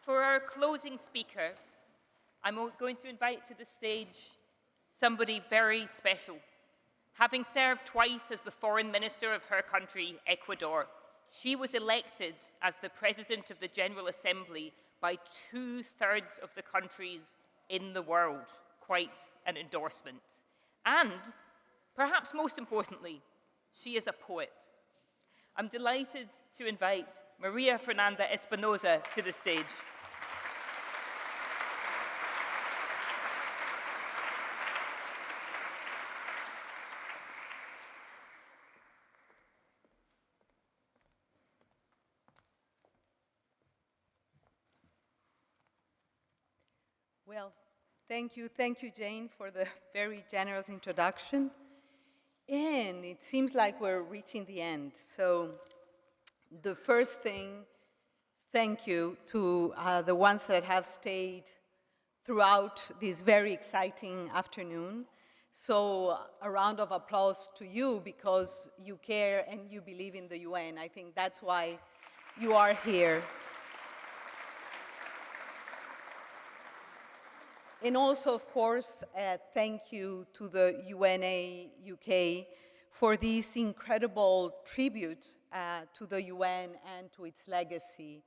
For our closing speaker, I'm going to invite to the stage somebody very special. Having served twice as the foreign minister of her country, Ecuador, she was elected as the President of the General Assembly by 2/3 of the countries in the world. Quite an endorsement. And, perhaps most importantly, she is a poet. I'm delighted to invite Maria Fernanda Espinosa to the stage. Well, thank you, Jane, for the very generous introduction. And it seems like we're reaching the end. So the first thing, thank you to the ones that have stayed throughout this very exciting afternoon. So a round of applause to you because you care and you believe in the UN. I think that's why you are here. And also, of course, thank you to the UNA UK for this incredible tribute to the UN and to its legacy.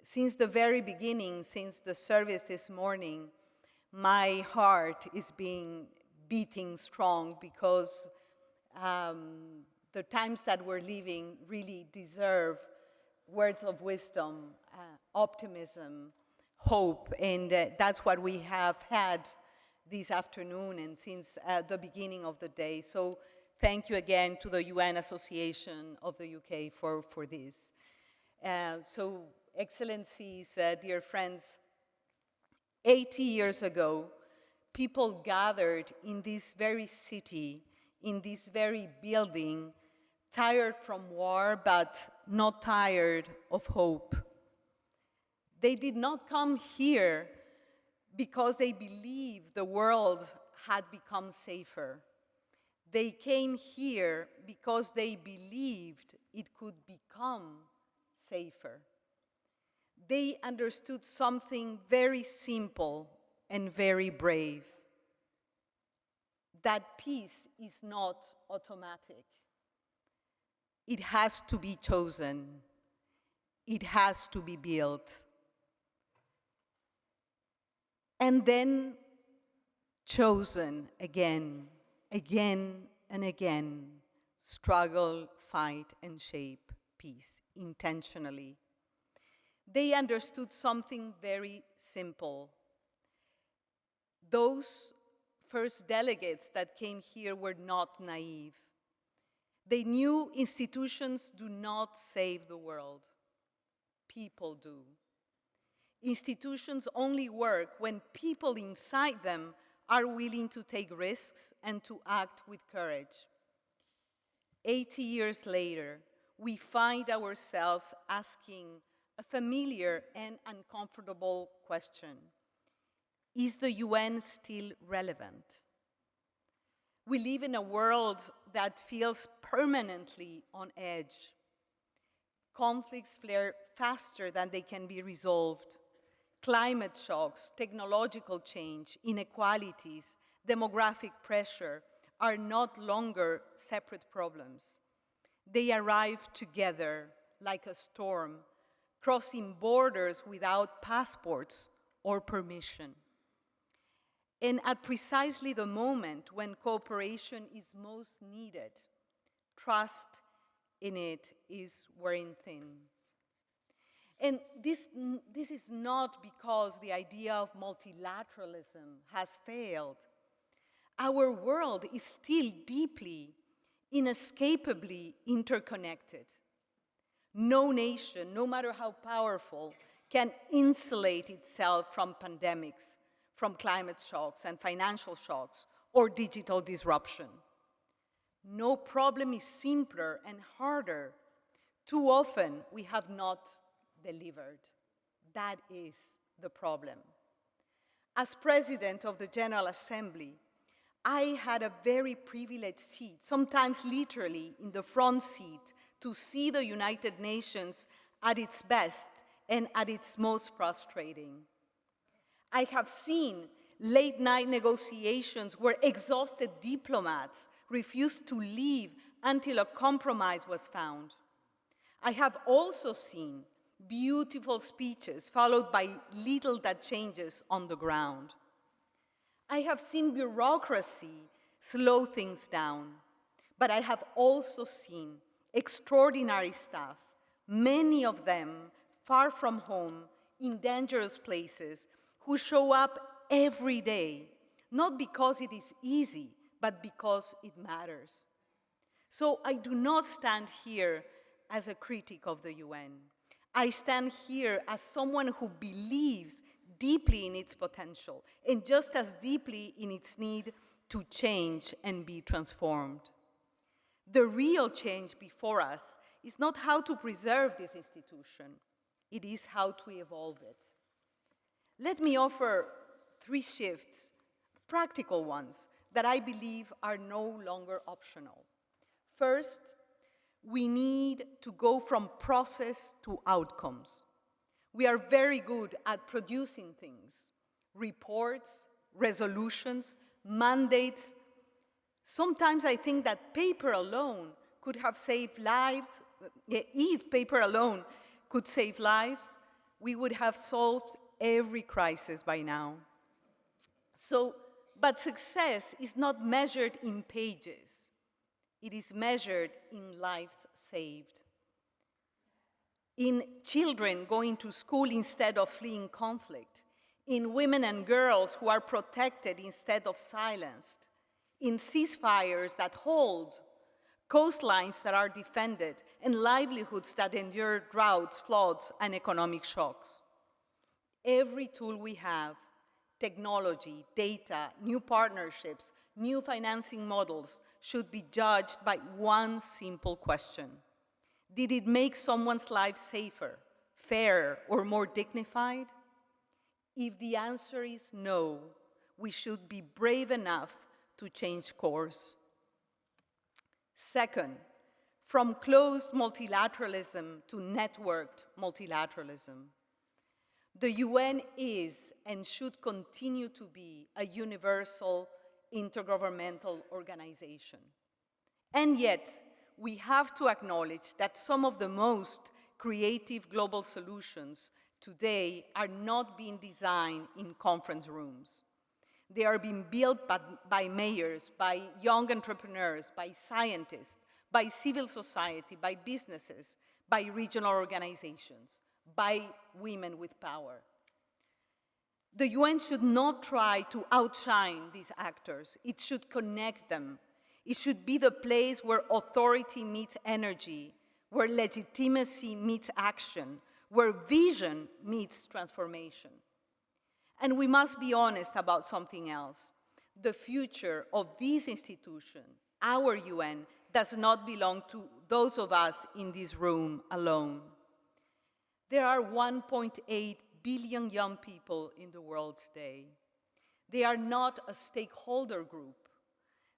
Since the very beginning, since the service this morning, my heart is beating strong because the times that we're living really deserve words of wisdom, optimism, hope, and that's what we have had this afternoon and since the beginning of the day. So thank you again to the UN Association of the UK for this. So Excellencies, dear friends, 80 years ago, people gathered in this very city, in this very building, tired from war, but not tired of hope. They did not come here because they believed the world had become safer. They came here because they believed it could become safer. They understood something very simple and very brave, that peace is not automatic. It has to be chosen. It has to be built. And then chosen again, again and again, struggle, fight, and shape peace intentionally. They understood something very simple. Those first delegates that came here were not naive. They knew institutions do not save the world. People do. Institutions only work when people inside them are willing to take risks and to act with courage. 80 years later, we find ourselves asking a familiar and uncomfortable question. Is the UN still relevant? We live in a world that feels permanently on edge. Conflicts flare faster than they can be resolved. Climate shocks, technological change, inequalities, demographic pressure are not longer separate problems. They arrive together like a storm, crossing borders without passports or permission. And at precisely the moment when cooperation is most needed, trust in it is wearing thin. And this is not because the idea of multilateralism has failed. Our world is still deeply, inescapably interconnected. No nation, no matter how powerful, can insulate itself from pandemics, from climate shocks and financial shocks, or digital disruption. No problem is simpler and harder. Too often, we have not delivered. That is the problem. As President of the General Assembly, I had a very privileged seat, sometimes literally in the front seat, to see the United Nations at its best and at its most frustrating. I have seen late-night negotiations where exhausted diplomats refused to leave until a compromise was found. I have also seen beautiful speeches followed by little that changes on the ground. I have seen bureaucracy slow things down, but I have also seen extraordinary staff, many of them far from home, in dangerous places, who show up every day, not because it is easy, but because it matters. So I do not stand here as a critic of the UN. I stand here as someone who believes deeply in its potential, and just as deeply in its need to change and be transformed. The real change before us is not how to preserve this institution, it is how to evolve it. Let me offer 3 shifts, practical ones, that I believe are no longer optional. First, we need to go from process to outcomes. We are very good at producing things, reports, resolutions, mandates. Sometimes I think that paper alone could have saved lives. If paper alone could save lives, we would have solved every crisis by now. But success is not measured in pages. It is measured in lives saved. In children going to school instead of fleeing conflict, in women and girls who are protected instead of silenced, in ceasefires that hold, coastlines that are defended, and livelihoods that endure droughts, floods, and economic shocks. Every tool we have, technology, data, new partnerships, new financing models, should be judged by one simple question. Did it make someone's life safer, fairer, or more dignified? If the answer is no, we should be brave enough to change course. Second, from closed multilateralism to networked multilateralism. The UN is and should continue to be a universal intergovernmental organization. And yet, we have to acknowledge that some of the most creative global solutions today are not being designed in conference rooms. They are being built by mayors, by young entrepreneurs, by scientists, by civil society, by businesses, by regional organizations, by women with power. The UN should not try to outshine these actors. It should connect them. It should be the place where authority meets energy, where legitimacy meets action, where vision meets transformation. And we must be honest about something else. The future of this institution, our UN, does not belong to those of us in this room alone. There are 1.8 billion young people in the world today. They are not a stakeholder group.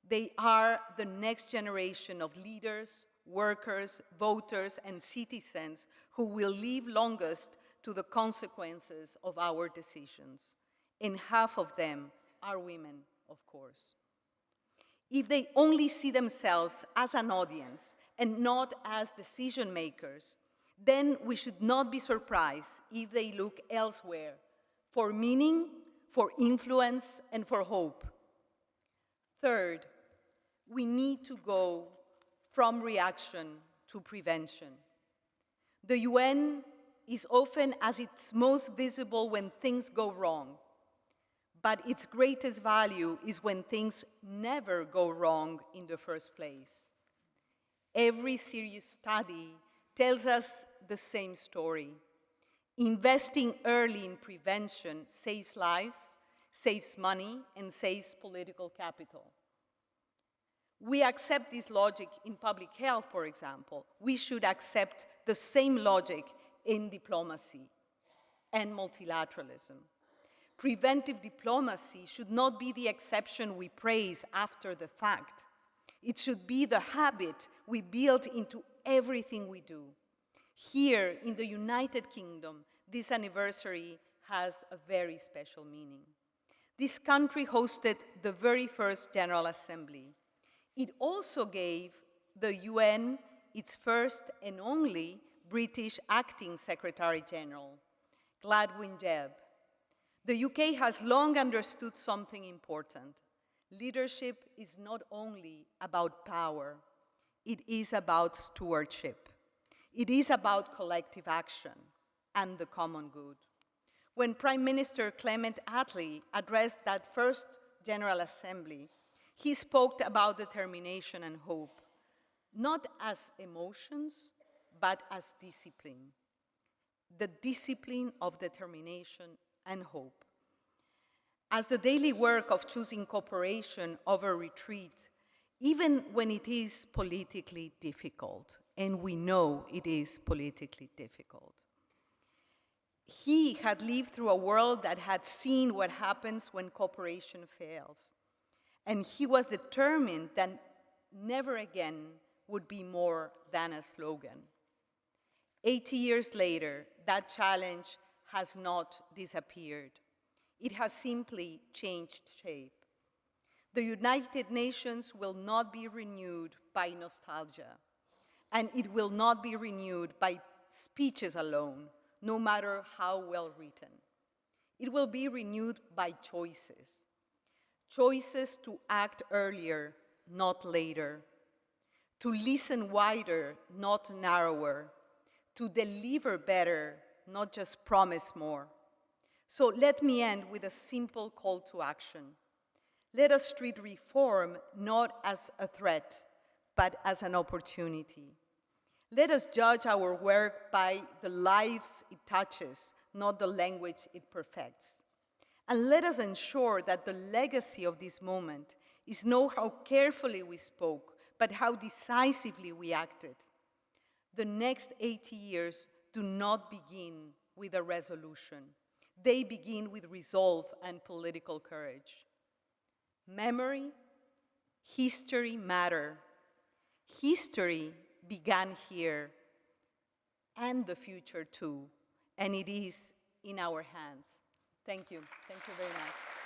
They are the next generation of leaders, workers, voters, and citizens who will live longest to the consequences of our decisions. And half of them are women, of course. If they only see themselves as an audience and not as decision makers, then we should not be surprised if they look elsewhere for meaning, for influence, and for hope. Third, we need to go from reaction to prevention. The UN is often at its most visible when things go wrong, but its greatest value is when things never go wrong in the first place. Every serious study tells us the same story. Investing early in prevention saves lives, saves money, and saves political capital. We accept this logic in public health, for example. We should accept the same logic in diplomacy and multilateralism. Preventive diplomacy should not be the exception we praise after the fact. It should be the habit we build into everything we do. Here in the United Kingdom, this anniversary has a very special meaning. This country hosted the very first General Assembly. It also gave the UN its first and only British acting Secretary General, Gladwin Jebb. The UK has long understood something important. Leadership is not only about power, it is about stewardship. It is about collective action and the common good. When Prime Minister Clement Attlee addressed that first General Assembly, he spoke about determination and hope, not as emotions, but as discipline. The discipline of determination and hope. As the daily work of choosing cooperation over retreat, even when it is politically difficult, and we know it is politically difficult. He had lived through a world that had seen what happens when cooperation fails, and he was determined that never again would be more than a slogan. 80 years later, that challenge has not disappeared. It has simply changed shape. The United Nations will not be renewed by nostalgia, and it will not be renewed by speeches alone, no matter how well written. It will be renewed by choices. Choices to act earlier, not later. To listen wider, not narrower. To deliver better, not just promise more. So let me end with a simple call to action. Let us treat reform not as a threat, but as an opportunity. Let us judge our work by the lives it touches, not the language it perfects. And let us ensure that the legacy of this moment is not how carefully we spoke, but how decisively we acted. The next 80 years do not begin with a resolution. They begin with resolve and political courage. Memory, history matter. History began here, and the future too, and it is in our hands. Thank you. Thank you very much.